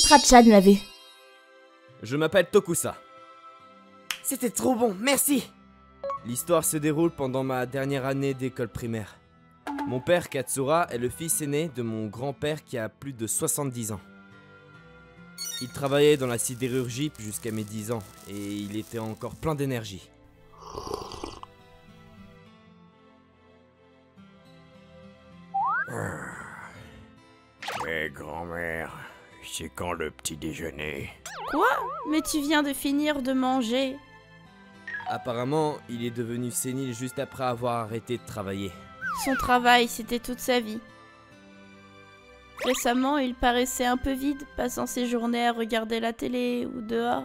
Ratchan l'a vu. Je m'appelle Tokusa. C'était trop bon, merci. L'histoire se déroule pendant ma dernière année d'école primaire. Mon père, Katsura, est le fils aîné de mon grand-père qui a plus de 70 ans. Il travaillait dans la sidérurgie jusqu'à mes 10 ans et il était encore plein d'énergie. Mais grand-mère, c'est quand le petit déjeuner? Quoi? Mais tu viens de finir de manger. Apparemment, il est devenu sénile juste après avoir arrêté de travailler. Son travail, c'était toute sa vie. Récemment, il paraissait un peu vide, passant ses journées à regarder la télé ou dehors.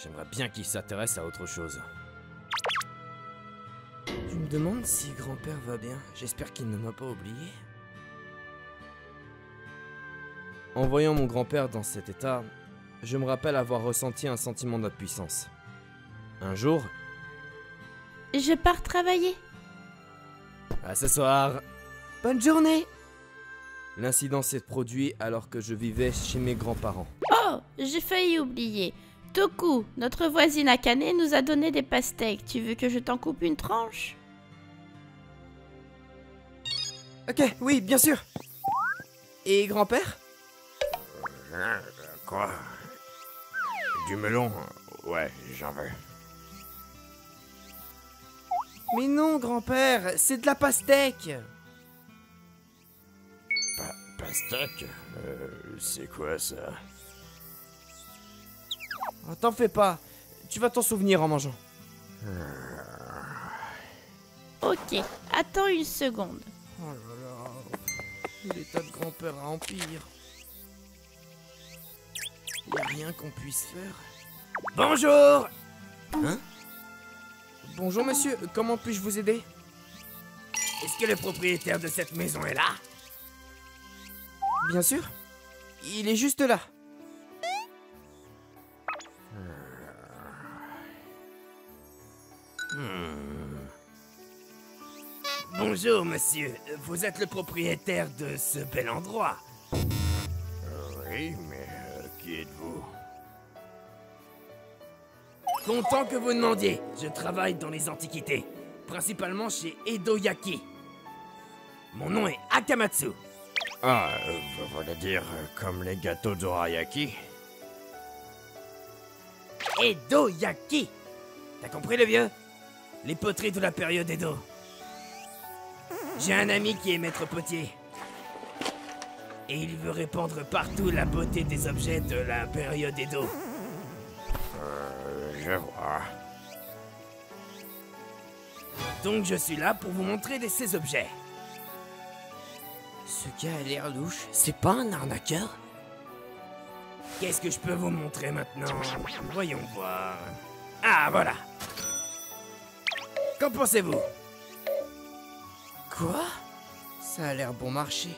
J'aimerais bien qu'il s'intéresse à autre chose. Je me demande si grand-père va bien. J'espère qu'il ne m'a pas oublié. En voyant mon grand-père dans cet état, je me rappelle avoir ressenti un sentiment d'impuissance. Un jour, Je pars travailler. à ce soir, Bonne journée. l'incident s'est produit alors que je vivais chez mes grands-parents. Oh, j'ai failli oublier. Toku, notre voisine Akane, nous a donné des pastèques. Tu veux que je t'en coupe une tranche? Ok, oui, bien sûr. Et grand-père? Quoi? Du melon? Ouais, j'en veux. Mais non, grand-père, c'est de la pastèque. Pastèque? C'est quoi ça? Oh, t'en fais pas, tu vas t'en souvenir en mangeant. Ok, attends une seconde. Oh là là, l'état de grand-père empire. Y a rien qu'on puisse faire. Bonjour. Hein? Bonjour monsieur, comment puis-je vous aider? Est-ce que le propriétaire de cette maison est là? Bien sûr, il est juste là. Bonjour monsieur, vous êtes le propriétaire de ce bel endroit? Oui, mais qui êtes-vous? Content que vous demandiez, je travaille dans les antiquités, principalement chez Edo Yaki. Mon nom est Akamatsu. Ah, vous voulez dire comme les gâteaux d'Orayaki? Edo Yaki! T'as compris le vieux? Les poteries de la période Edo. J'ai un ami qui est maître potier. Et il veut répandre partout la beauté des objets de la période Edo. Je vois. Donc je suis là pour vous montrer ces objets. Ce gars a l'air louche, c'est pas un arnaqueur? Qu'est-ce que je peux vous montrer maintenant? Voyons voir. Ah, voilà. Qu'en pensez-vous? Quoi? Ça a l'air bon marché.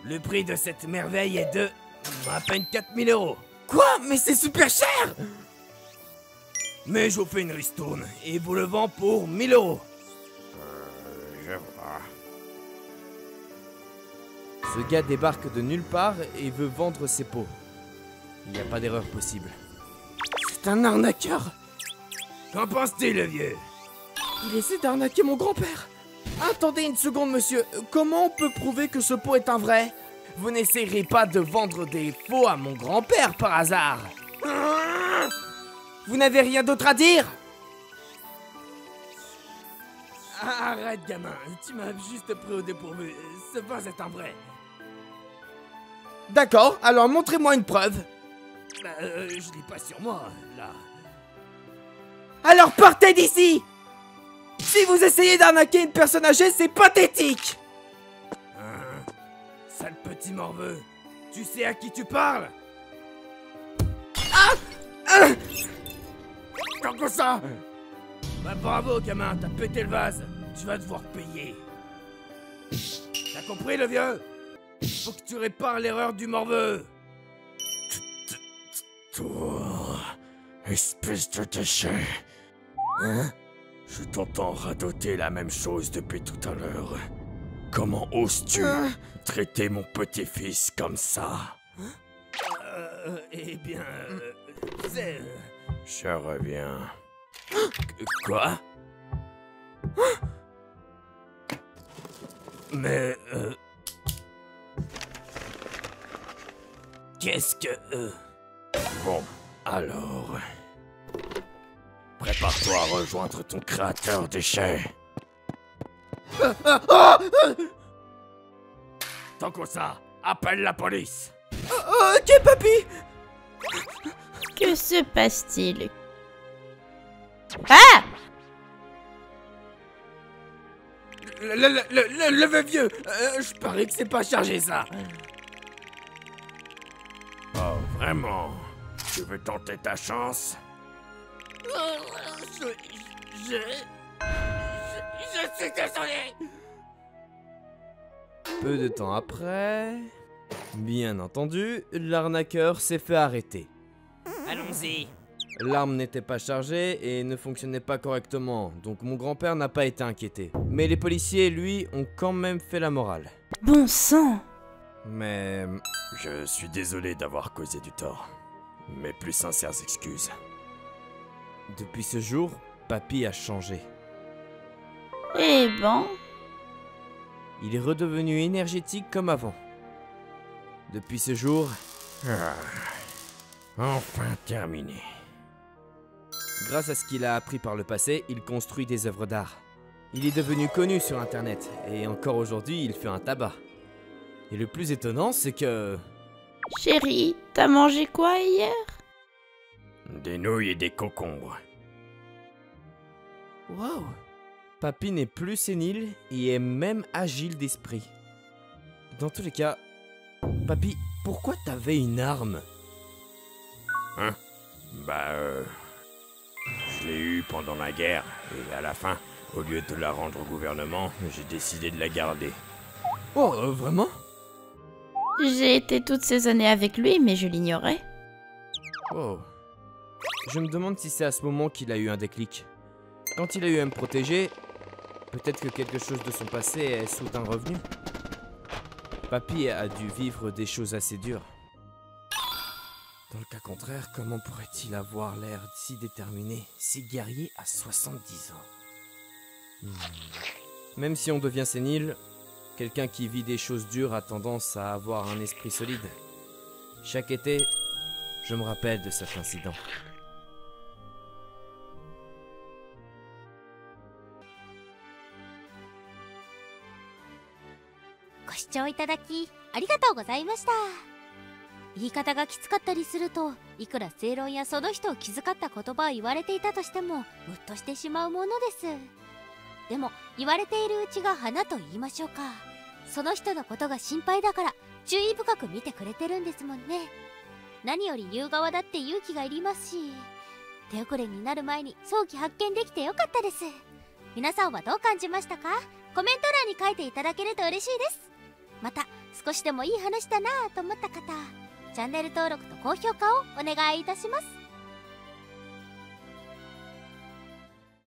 Le prix de cette merveille est de à peine 4000 €. Quoi? Mais c'est super cher! Mais je vous fais une ristourne et vous le vends pour 1000 €. Je vois. Ce gars débarque de nulle part et veut vendre ses pots. Il n'y a pas d'erreur possible. C'est un arnaqueur! Qu'en penses-tu, le vieux? Il essaie d'arnaquer mon grand-père! Attendez une seconde, monsieur. Comment on peut prouver que ce pot est un vrai? Vous n'essayerez pas de vendre des faux à mon grand-père par hasard? Vous n'avez rien d'autre à dire? Arrête, gamin. Tu m'as juste pris au dépourvu. Ce vase est un vrai. D'accord, alors montrez-moi une preuve. Je l'ai pas sur moi, là. Alors partez d'ici! Si vous essayez d'arnaquer une personne âgée, c'est pathétique! Sale petit morveux. Tu sais à qui tu parles? Comme ça! Bah bravo, gamin, t'as pété le vase. Tu vas devoir payer. T'as compris, le vieux? Faut que tu répares l'erreur du morveux. Toi, espèce de déchet. Hein? Je t'entends radoter la même chose depuis tout à l'heure. Comment oses-tu traiter mon petit-fils comme ça? Eh bien... c'est... Je reviens. Quoi? Mais... Qu'est-ce que... Bon, alors... Prépare-toi à rejoindre ton créateur déchet. Tant que ça, appelle la police. Ok, papy. Que se passe-t-il? Ah! Le vieux, je parie que c'est pas chargé ça. Oh, vraiment? Tu veux tenter ta chance? Je suis désolé. Peu de temps après, bien entendu, l'arnaqueur s'est fait arrêter. Allons-y. L'arme n'était pas chargée et ne fonctionnait pas correctement, donc mon grand-père n'a pas été inquiété. Mais les policiers, lui, ont quand même fait la morale. Bon sang! Mais... Je suis désolé d'avoir causé du tort. Mes plus sincères excuses. depuis ce jour, Papy a changé. Eh ben... Il est redevenu énergétique comme avant. Depuis ce jour... Enfin terminé. Grâce à ce qu'il a appris par le passé, il construit des œuvres d'art. Il est devenu connu sur internet, et encore aujourd'hui, il fait un tabac. Et le plus étonnant, c'est que... Chérie, t'as mangé quoi hier? Des nouilles et des concombres. Wow! Papy n'est plus sénile et est même agile d'esprit. Dans tous les cas, Papy, pourquoi t'avais une arme? Hein? Je l'ai eue pendant la guerre, et à la fin, au lieu de la rendre au gouvernement, j'ai décidé de la garder. Oh, vraiment? J'ai été toutes ces années avec lui, mais je l'ignorais. Oh. Je me demande si c'est à ce moment qu'il a eu un déclic. Quand il a eu à me protéger, peut-être que quelque chose de son passé est soudain revenu. Papy a dû vivre des choses assez dures. Dans le cas contraire, comment pourrait-il avoir l'air si déterminé, si guerrier à 70 ans? Même si on devient sénile, quelqu'un qui vit des choses dures a tendance à avoir un esprit solide. Chaque été, je me rappelle de cet incident.ご視聴いただきありがとうございました。言い方がきつかったりすると、いくら正論やその人を気遣った言葉を言われていたとしてもムッとしてしまうものです。でも言われているうちが花と言いましょうか。その人のことが心配だから注意深く見てくれてるんですもんね。何より言う側だって勇気がいりますし、手遅れになる前に早期発見できてよかったです。皆さんはどう感じましたか？コメント欄に書いていただけると嬉しいです。また少しでもいい話だなぁと思った方、チャンネル登録と高評価をお願いいたします。